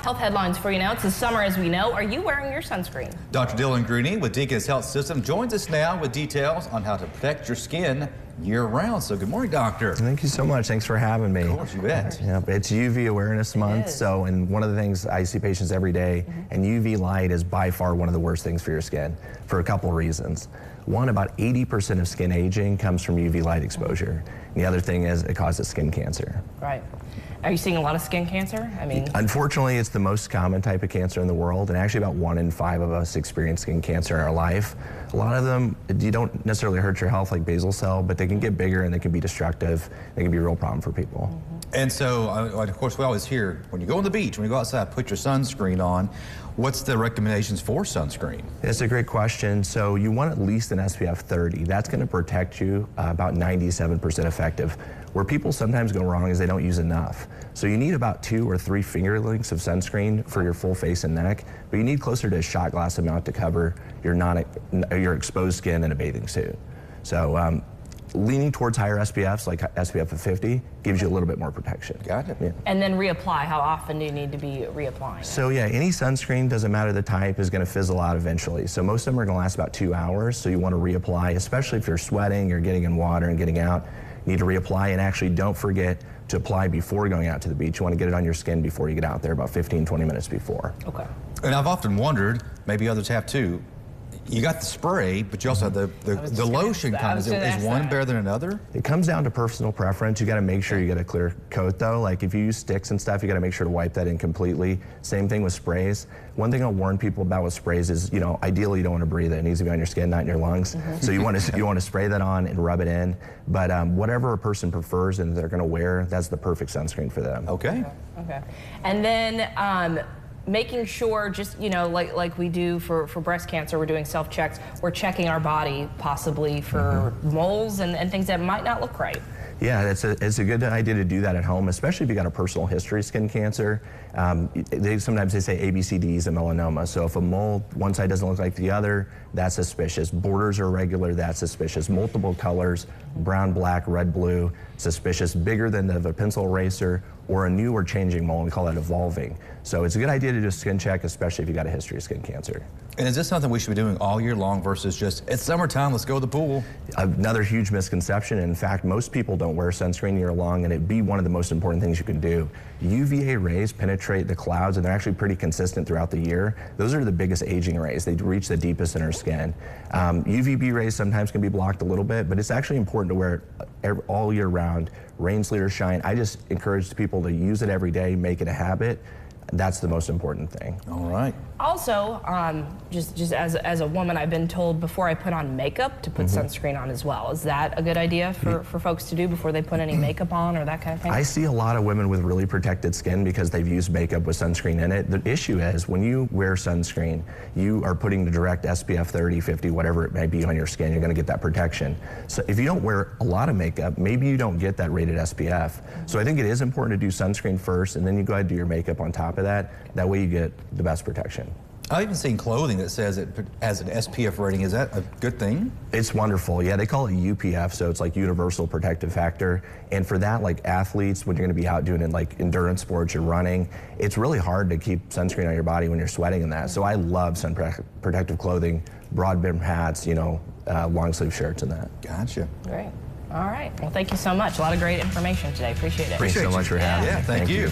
Health headlines for you now. It's the summer, as we know. Are you wearing your sunscreen? Dr. Dylan Greeny with Deaconess Health System joins us now with details on how to protect your skin year-round. So good morning, doctor. Thank you so much. Thanks for having me. Of course, you bet. Yeah, it's UV Awareness Month, and one of the things I see patients every day, and UV light is by far one of the worst things for your skin for a couple reasons. One, about 80% of skin aging comes from UV light exposure. And the other thing is it causes skin cancer. Right. Are you seeing a lot of skin cancer? Unfortunately, it's the most common type of cancer in the world, and actually about 1 in 5 of us experience skin cancer in our life. A lot of them, you don't necessarily hurt your health like basal cell, but they can get bigger and they can be destructive. They can be a real problem for people. And so, of course, we always hear, when you go on the beach, when you go outside, put your sunscreen on. What's the recommendations for sunscreen? It's a great question. So you want at least an SPF 30. That's going to protect you about 97% effective. Where people sometimes go wrong is they don't use enough. So you need about 2 or 3 finger lengths of sunscreen for your full face and neck, but you need closer to a shot glass amount to cover your exposed skin in a bathing suit. So leaning towards higher SPFs, like SPF of 50, gives you a little bit more protection. Got it. Yeah. And then reapply. How often do you need to be reapplying? So yeah, any sunscreen, doesn't matter the type, is going to fizzle out eventually. So most of them are going to last about 2 hours, so you want to reapply, especially if you're sweating, you're getting in water and getting out. You need to reapply, and actually don't forget to apply before going out to the beach. You want to get it on your skin before you get out there, about 15, 20 minutes before. Okay. And I've often wondered, maybe others have too, you got the spray, but you also have the lotion kind of. Is one better than another? It comes down to personal preference. You got to make sure you get a clear coat though. Like if you use sticks and stuff, you got to make sure to wipe that in completely. Same thing with sprays. One thing I'll warn people about with sprays is, ideally you don't want to breathe it. It needs to be on your skin, not in your lungs. So you want to spray that on and rub it in. But whatever a person prefers and they're going to wear, that's the perfect sunscreen for them. Okay. Okay. And then making sure, just like we do for breast cancer, we're doing self-checks, we're checking our body possibly for moles and things that might not look right. Yeah, it's a good idea to do that at home, especially if you got a personal history of skin cancer. Sometimes they say ABCDs and melanoma. So if a mole, one side doesn't look like the other, that's suspicious. Borders are irregular, that's suspicious. Multiple colors, brown, black, red, blue, suspicious. Bigger than a pencil eraser, or a new or changing mole, we call that evolving. So it's a good idea to do a skin check, especially if you got a history of skin cancer. And is this something we should be doing all year long versus just, it's summertime, let's go to the pool? Another huge misconception. In fact, most people don't wear sunscreen year long, and it'd be one of the most important things you can do. UVA rays penetrate the clouds, and they're actually pretty consistent throughout the year. Those are the biggest aging rays. They reach the deepest in our skin. UVB rays sometimes can be blocked a little bit, but it's actually important to wear it all year round, rain, sleet, or shine. I just encourage people to use it every day, make it a habit. That's the most important thing. All right. Also, just as a woman, I've been told before I put on makeup to put sunscreen on as well. Is that a good idea for folks to do before they put any makeup on or that kind of thing? I see a lot of women with really protected skin because they've used makeup with sunscreen in it. The issue is when you wear sunscreen, you are putting the direct SPF 30, 50, whatever it may be on your skin. You're going to get that protection. So if you don't wear a lot of makeup, maybe you don't get that rated SPF. So I think it is important to do sunscreen first, and then you go ahead and do your makeup on top of that. That way you get the best protection. I've even seen clothing that says it has an SPF rating. Is that a good thing? It's wonderful. Yeah, they call it UPF, so it's like Universal Protective Factor. And for that, like athletes, when you're going to be out doing it like endurance sports, you're running, it's really hard to keep sunscreen on your body when you're sweating in that. So I love sun protective clothing, broad brim hats, long sleeve shirts and that. Gotcha. Great. All right. Well, thank you so much. A lot of great information today. Appreciate it. Thanks so much for having me. Yeah, thank you.